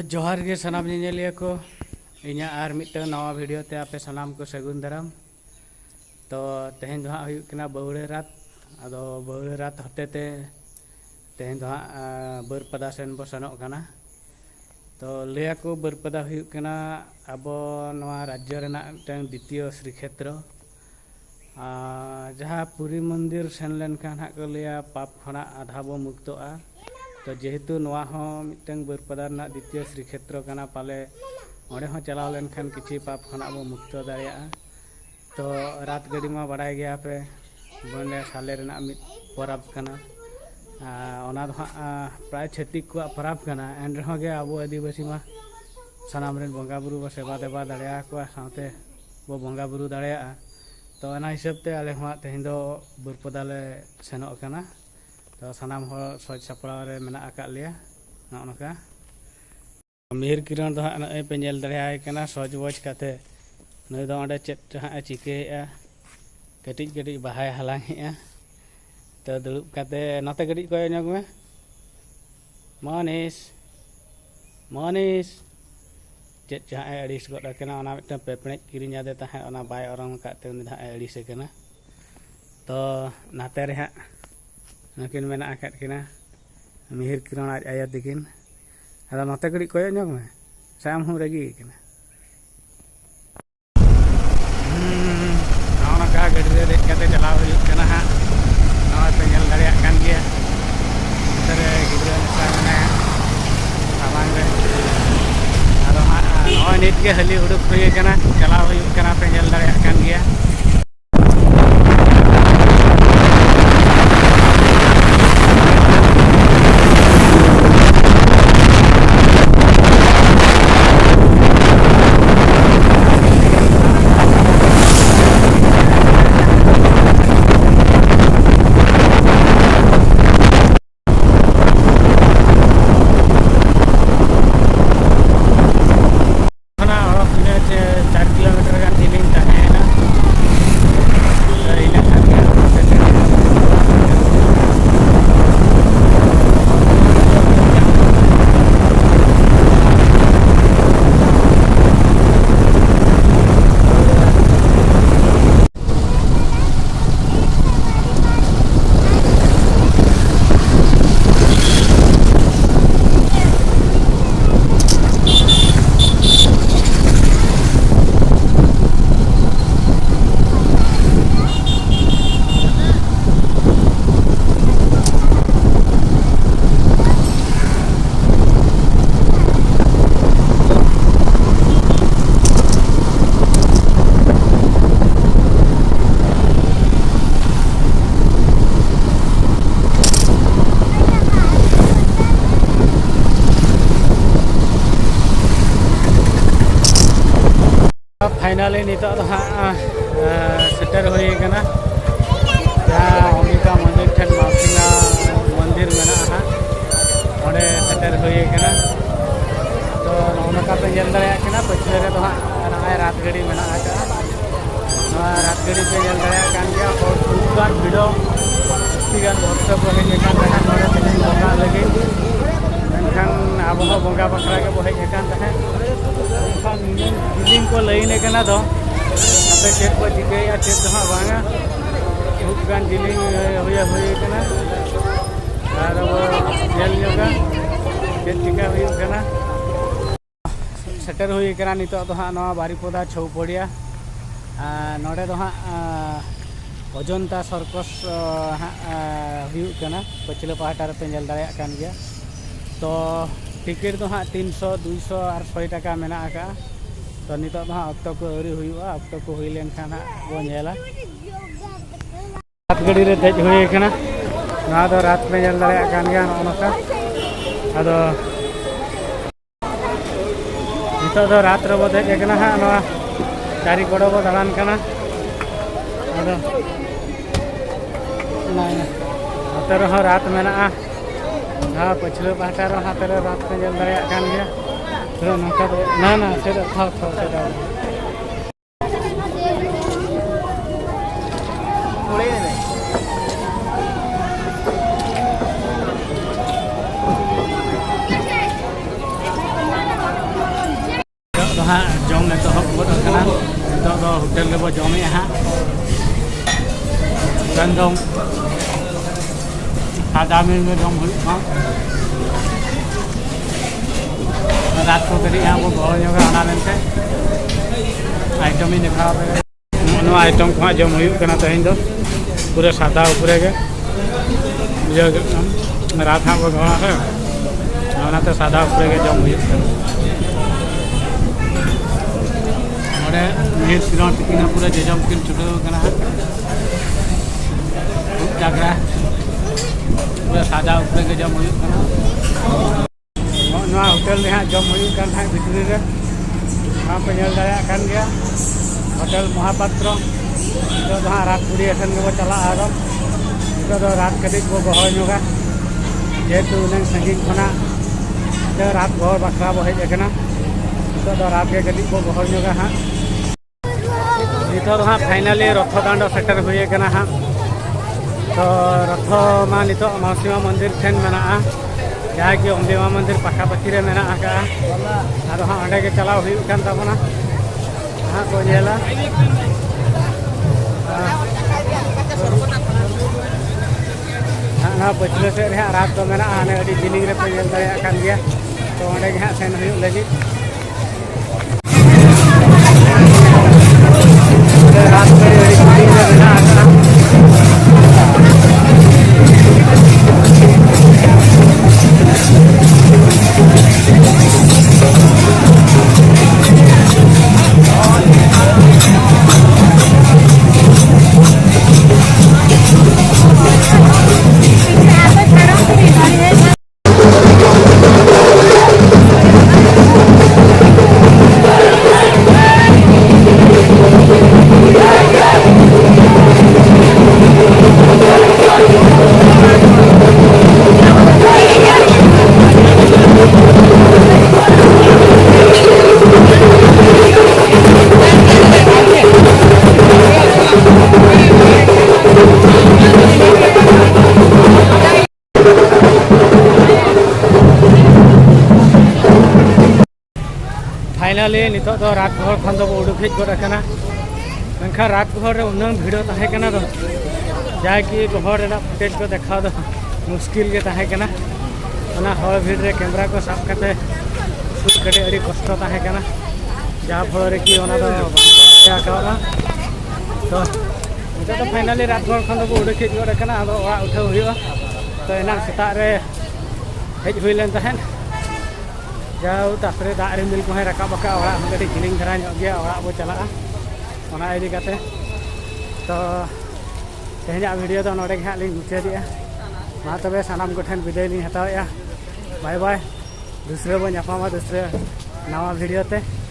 जोहार गे सनाम निनेलिया को इन्या आर मिट्टन नवा वीडियो ते आपे सनाम को सगुन दाराम। तो तेहें दो हाँ हुयुग कना बौड़े रात अदो बौड़े रात होते ते तेहें दो हाँ बरपदा सेन बो सनोग कना। तो लिया को बरपदा हुयुग कना अबो नवा राज्य रेनाग मिट्टन द्वितीय श्रीक्षेत्र जहाँ पुरी मंदिर सेन लेनखान हाग को लिया पाप खना आधा बो मुक्तोआ। तो जेहेतु नवा हो मिट्टन बरपदा रेनाग द्वितीय श्रीक्षेत्र कना पाले ओंडे हो चलाव लेनखान किछि पाप खना बो मुक्त दाड़ेया। तो रात गड़ी मा बाड़ाय गया पे बने साले रेनाग मिट परब कना ओना दो प्राय छत्तीक को परब कना एन रहो गे आबो आदिवासी मा सनाम रेन बंगा बुरु बो सेवा देवा दाड़ेया को साथे बो बंगा बुरु दाड़ेया। तो ओना हिसाब ते आले हो तेहें दो बरपदा ले सेनोग कना। तो सनाम हो सज सपड़ाव रे मेना आका लिया नका मिहिर किरण दो हाँ पे नेल दाड़ेयाय कना सज वज काते नई दो ओंडे चेद हाँ चिकेया कटिज कटिज बाहाय हालांगेया। तो दुड़ुब काते नते कटिज कोय ᱧᱚᱜ में मनीष मनीष चेद हाँ अड़ीस गड कना ओना मिट्टन पेपणेज किरिñ आदे ताहे ओना बाय ओरंग काते उनी हाँ अड़ीस कना। तो नाते रे हाँ नकिन मेना आकाद किना मिहिर किरण आज आया दिकिन अदा नते कटिज कोय ᱧᱚᱜ में साम हम रगी कना नका गड्डी रे देख काते चलाव हुयुग कना हाँ नवा पे नेल दाड़ेयाग कान गिया रे गिद्रा मेसा मेनाया सामांग रे आदो हाँ नवा नित के हली उडुक हुई कना चलाव हुयुग कना पे नेल दाड़ेयाग कान गिया। फाइनली नितो हाँ सेटर हुई कना जहाँ अंबिका मंदिर ठेन माउसिना मंदिर मेना हाँ ओंडे सेटर हुई कना। तो नौका पे नेल दाड़ेयाग कना पछले रे दो हाँ नय रात गड़ी मेना आका रात गड़ी पे नेल दाड़ेयाग कान गया और खूबगान भिड़ो गान भक्त को हेज अकान तहें नोडे तेहें बंगा लगे मेनखान आबो हो बंगा बखरा के बो हेज अकान तहें जिलिंग को लाइन कना दो आपे चेक को चिकेया चेक दो हाँ बांगा खूब गान जिलिंग हुई कना आर वो नेल ᱧᱚᱜᱟ चेक चिका हुई कना सेटर हुई कना नितो दो हाँ नवा बारिपदा छौपड़िया नोडे दो हाँ अजंता सर्कस हाँ हुई कना पछले पाहटा रे पे नेल दाड़ेयाग कान गया। तो टिकिट दो हाँ 300 200 और 100 टाका मेना आका। तो नितो दो हाँ अक्तो को अरी हुआ अक्तो को हुई लेनखान हाँ बो नेला रात गड़ी रे देज हुई कना ना दो रात पे नेल दाड़ेयाग कान गया नका आदो नितो दो रात रे बो देज कना हाँ नवा चारि कोड़ो बो दाड़ान कना आदो ना नते रे रात मेना हाँ पछले पाहटा रे हाथ रे रात पे नेल दाड़ेयाग कान गया। तो नका ना ना सेटा था सेटा हाँ जम एतहब गोद अकना नितोग दो होटल रे बो जमे हाँ गंदम सादा मिल में जम हुई रात को करी यहाँ वो बहुत जगह आना लेते आइटम ही दिखा आइटम को जम हुई कना तेहन दो पूरे सादा उपरे के रात हाँ को घोड़ा है तो सादा उपरे के जम हुई नीर सिरण तकिन पूरा जजम किन छुटो कना जागरा पूरा सादा उपरे के जम हुई कना होटल रे हाँ जम हुई कन हाँ भितरी रे वहाँ पे नल दाया कन गया होटल महापात्र तो हाँ रात पूरी एसन के वो चला आगम तो रात कटी वो गहर नोगा जेहेतु उन्हें संगीन खना तो रात गहर बखरा वो हज अकना तो रात के कटी वो गहर नोगा हाँ नितो हाँ फाइनली रथ दांड सेटर हुई हाँ तो रथ मा नितो मौसीमा मंदिर ठेन मेना जहाँ कि अम्बेमा मंदिर पखापाखी रे मेना हाँ अंडे के चलाव हुई तबना हाँ को नेला हाँ पछले से रात तो मेना हाँ जिलिंग रे पे नेल दाया कान गया तो अंडे के हाँ सेन हुई लगी रात में जिलिंग रे मेना फाइनली नितो तो रात भर खन दो उडुक हेज गना मेखा रात भर उन्ना भिड़ तहेकना दो जाकि गहर फुटेज को देखा दो मुश्किल के तहेकना ओना हर भीड़ रे कैमरा को साफ करते शूट करे अड़ी कष्ट तहेकना जहाँ फल कि ओना दो आकावना तो नितो तो फाइनली रात भर खन दो उडुक हेज गना आदो ओरा उठाव हुआ तो एना सेता रे हेज हुई लेन तहेन जाओ तापरे दाग रिमिल को रकाब ओड़ा कटी जिलिंग धरा गया ओड़ा बो चला ओना इदी काते तो तेहना वीडियो तो नोडे हाँ लिंग मुचादिया मा तबे सानाम को ठेन विदाय लिंग हतावेया बाय बाय दूसरे बो ᱧᱟᱯᱟᱢᱟ दूसरे नवा वीडियो ते।